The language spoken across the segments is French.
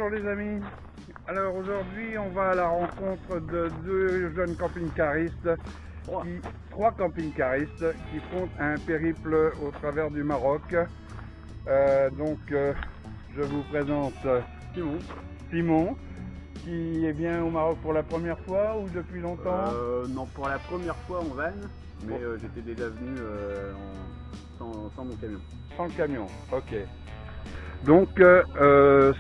Bonjour les amis. Alors aujourd'hui on va à la rencontre de deux jeunes camping-caristes, trois camping-caristes qui font un périple au travers du Maroc. Je vous présente Simon, qui vient au Maroc pour la première fois ou depuis longtemps? Non, pour la première fois en van, mais j'étais déjà venu sans mon camion. Sans le camion, ok. Donc,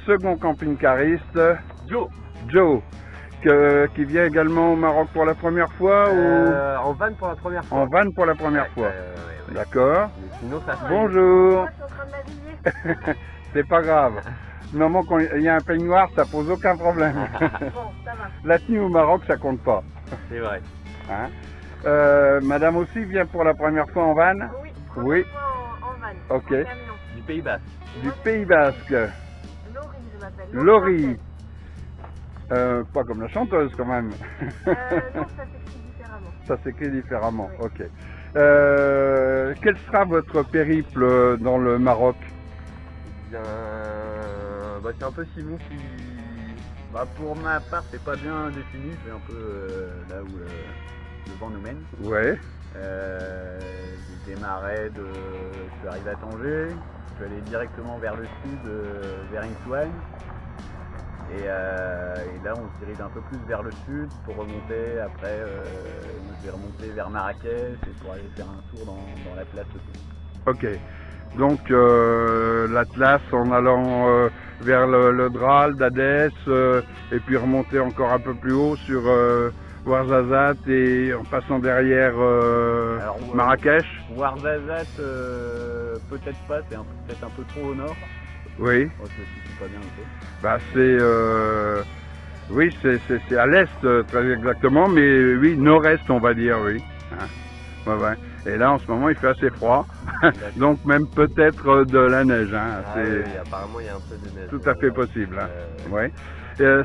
second camping-cariste, Joe, qui vient également au Maroc pour la première fois En van pour la première fois. En van pour la première fois. Ouais. D'accord. Sinon, ça Bonjour. Je suis en train de m'habiller. C'est pas grave. Du moment qu'il y a un peignoir, ça pose aucun problème. Bon, ça va. La tenue au Maroc, ça compte pas. C'est vrai. Hein? Madame aussi vient pour la première fois en van? Oui, Oui. En van. Ok. En camion. Du Pays Basque. Du Pays Basque. Laurie, je m'appelle. Laurie. Pas comme la chanteuse quand même. Non, ça s'écrit différemment. Ça s'écrit différemment, Oui. ok. Quel sera votre périple dans le Maroc? Bien, c'est un peu Simon qui... pour ma part, c'est pas bien défini. Je vais un peu là où le vent nous mène. Ouais. J'ai démarré je suis arrivé à Tanger. Je suis allé directement vers le sud, vers Insouane. Et là, on se dirige un peu plus vers le sud pour remonter. Après, je vais remonter vers Marrakech et pour aller faire un tour dans l'Atlas aussi. Ok. Donc l'Atlas en allant vers le Dral d'Adès et puis remonter encore un peu plus haut sur Ouarzazate et en passant derrière Marrakech. Ouarzazate, peut-être pas, c'est peut-être un peu trop au nord. Oui. Oh, je me situe pas bien un peu. Bah oui, c'est à l'est très exactement, mais oui, nord-est on va dire, oui. Hein. Ouais. Et là en ce moment il fait assez froid, donc même peut-être de la neige. Hein. Oui, apparemment il y a un peu de neige. Tout à fait possible. Hein. Ouais.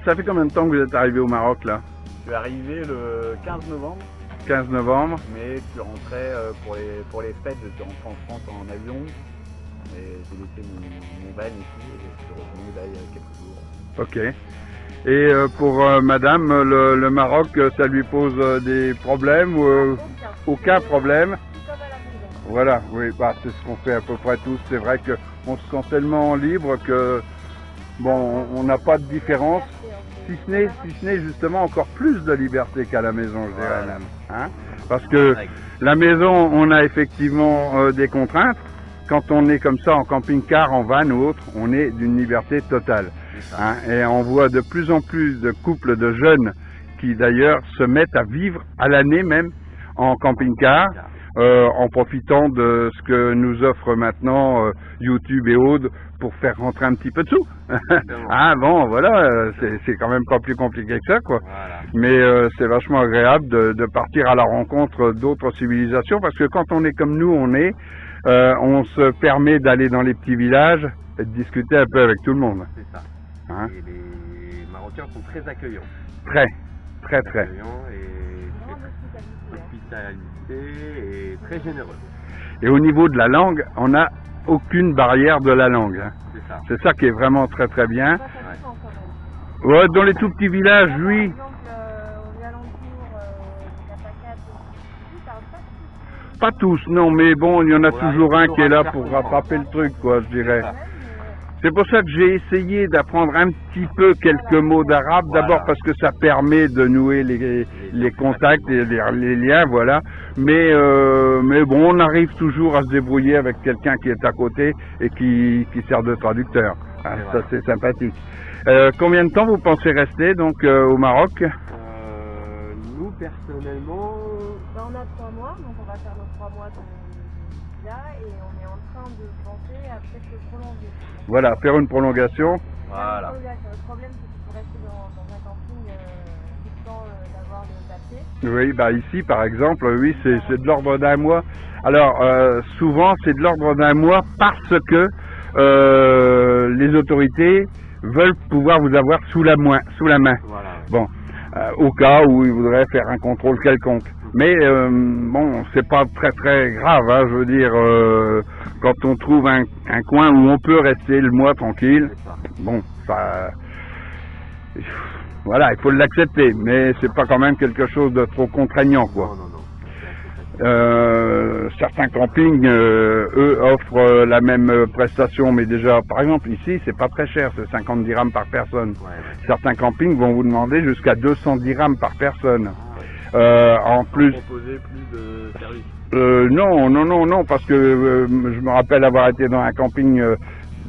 Ça fait combien de temps que vous êtes arrivé au Maroc là? Je suis arrivé le 15 novembre. 15 novembre. Mais je suis rentré pour les fêtes, je suis rentré en France en avion. Et j'ai laissé mon van ici et je suis revenu là il y a quelques jours. Ok. Et pour madame, le Maroc, ça lui pose des problèmes ou aucun problème? Comme à la maison. Voilà, oui, c'est ce qu'on fait à peu près tous. C'est vrai qu'on se sent tellement libre que bon, on n'a pas de différence, si ce n'est justement encore plus de liberté qu'à la maison, je dirais même. Hein? Parce que la maison, on a effectivement des contraintes. Quand on est comme ça en camping-car, en van ou autre, on est d'une liberté totale. Hein, et on voit de plus en plus de couples de jeunes qui d'ailleurs se mettent à vivre à l'année même en camping-car, en profitant de ce que nous offre maintenant YouTube et autres pour faire rentrer un petit peu de sous. Ah bon, voilà, c'est quand même pas plus compliqué que ça, quoi. Voilà. Mais c'est vachement agréable de partir à la rencontre d'autres civilisations, parce que quand on est comme nous, on se permet d'aller dans les petits villages et de discuter un peu avec tout le monde. C'est ça. Hein? Et les Marocains sont très accueillants. Très. Accueillants et hospitalité et très généreux. Et au niveau de la langue, on n'a aucune barrière de la langue. Hein. C'est ça. C'est ça qui est vraiment très bien. Ça dépend quand même. Ouais, dans les tout petits villages, oui. Par exemple, aux alentours, la Pacate, ils parlent pas tous. Pas tous, non, mais bon, il y en a Ouais, toujours un qui est là faire pour comprendre. rattraper le truc, quoi, je dirais. ça. C'est pour ça que j'ai essayé d'apprendre un petit peu quelques mots d'arabe, Voilà. d'abord parce que ça permet de nouer les contacts et les liens, voilà. Mais bon, on arrive toujours à se débrouiller avec quelqu'un qui est à côté et qui sert de traducteur. Ah, ça, c'est sympathique. Combien de temps vous pensez rester donc au Maroc? Nous, personnellement, On a 3 mois, donc on va faire nos 3 mois de visa et on est en train de penser à peut-être le prolonger. Voilà, faire une prolongation. voilà. Le problème, c'est qu'il faut rester dans un camping tout le temps d'avoir le papier. Oui, bah ici par exemple, oui, c'est de l'ordre d'un mois. Alors souvent c'est de l'ordre d'un mois parce que les autorités veulent pouvoir vous avoir sous la main. Voilà. Bon, au cas où ils voudraient faire un contrôle quelconque. Mais bon, c'est pas très grave, hein, je veux dire, quand on trouve un coin où on peut rester le mois tranquille, bon, Voilà, il faut l'accepter, mais c'est pas quand même quelque chose de trop contraignant, quoi. Non. Certains campings, eux, offrent la même prestation, mais déjà, par exemple, ici, c'est pas très cher, c'est 50 dirhams par personne. Ouais. Certains campings vont vous demander jusqu'à 200 dirhams par personne. En plus, Proposer plus de services. non, parce que je me rappelle avoir été dans un camping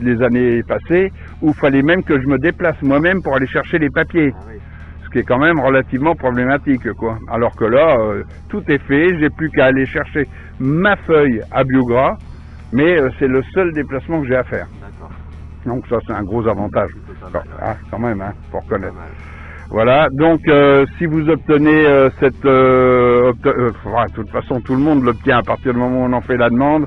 les années passées où il fallait même que je me déplace moi-même pour aller chercher les papiers. Ah oui. Ce qui est quand même relativement problématique, quoi. Alors que là, tout est fait, j'ai plus qu'à aller chercher ma feuille à Biogras, mais c'est le seul déplacement que j'ai à faire. D'accord. Donc ça, c'est un gros avantage. C'est pas mal, ouais. Quand même, hein, pour Pas reconnaître. mal. Voilà, donc si vous obtenez cette... de toute façon, tout le monde l'obtient à partir du moment où on en fait la demande.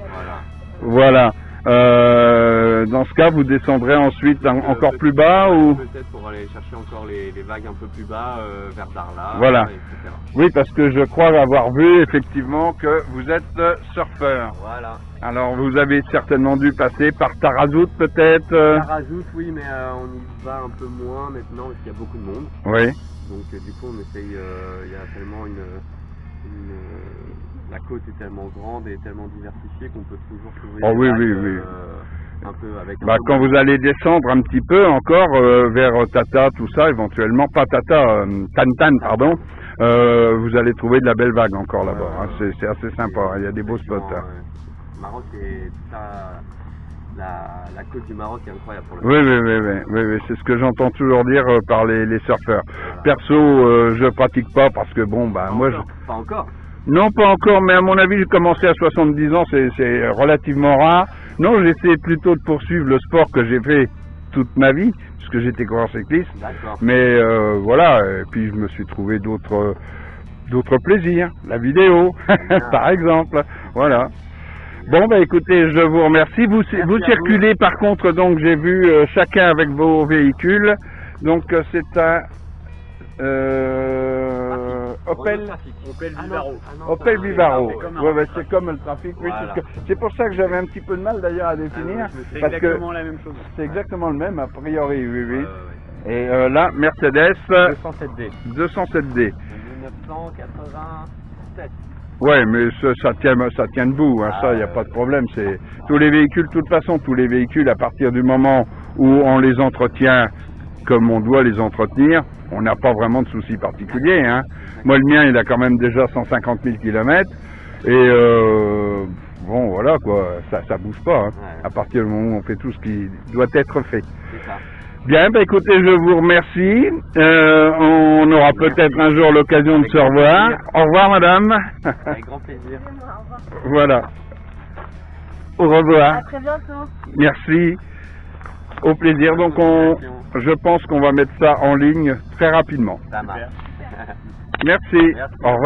Voilà. Voilà. Dans ce cas, vous descendrez ensuite encore plus bas ou... Peut-être pour aller chercher encore les vagues un peu plus bas, vers Darla, Voilà. etc. Oui, parce que je crois avoir vu effectivement que vous êtes surfeur. Voilà. Alors, vous avez certainement dû passer par Tarazout peut-être Ça rajoute, oui, mais on y va un peu moins maintenant parce qu'il y a beaucoup de monde. Oui. Donc du coup, on essaye, il y a tellement la côte est tellement grande et tellement diversifiée qu'on peut toujours trouver Oh, des oui, vagues, oui. un peu avec un Bah, peu quand de- vous allez descendre un petit peu encore vers Tata, tout ça, éventuellement, pas Tata, Tantan, pardon, vous allez trouver de la belle vague encore là-bas. Hein. C'est assez sympa, hein. Il y a des beaux spots. Hein. Maroc et la côte du Maroc est incroyable pour le Oui, c'est ce que j'entends toujours dire par les surfeurs. Voilà. Perso, je pratique pas parce que bon, bah Pas moi, encore, pas encore. non, pas encore, mais à mon avis, j'ai commencé à 70 ans, c'est relativement rare. Non, j'essaie plutôt de poursuivre le sport que j'ai fait toute ma vie, puisque j'étais coureur cycliste. D'accord. Mais voilà, et puis je me suis trouvé d'autres plaisirs, la vidéo, par exemple. Voilà. Bon, bah écoutez, je vous remercie. Vous circulez par contre, donc j'ai vu chacun avec vos véhicules. Donc c'est un Opel. Opel Ah non, Vivaro. Opel Vivaro. c'est comme un Ouais, trafic. c'est comme le trafic. Oui, Voilà. c'est pour ça que j'avais un petit peu de mal d'ailleurs à définir. C'est parce que exactement la même chose. c'est exactement le même, a priori, oui. Ouais. Et là, Mercedes 207D. 207D. 1987. Ouais, mais ça tient debout, hein, ça, il n'y a pas de problème. C'est tous les véhicules, de toute façon, tous les véhicules, à partir du moment où on les entretient comme on doit les entretenir, on n'a pas vraiment de soucis particuliers. Hein. Moi, le mien, il a quand même déjà 150 000 km. Et bon, voilà, quoi, ça bouge pas. Hein, Ouais. à partir du moment où on fait tout ce qui doit être fait. C'est ça. Bien, bah écoutez, je vous remercie. On aura peut-être un jour l'occasion de se revoir. Au revoir, madame. Avec grand plaisir. Excusez-moi, au revoir. Voilà. Au revoir. À très bientôt. Merci. Au plaisir. Donc je pense qu'on va mettre ça en ligne très rapidement. Ça marche. Merci. Au revoir.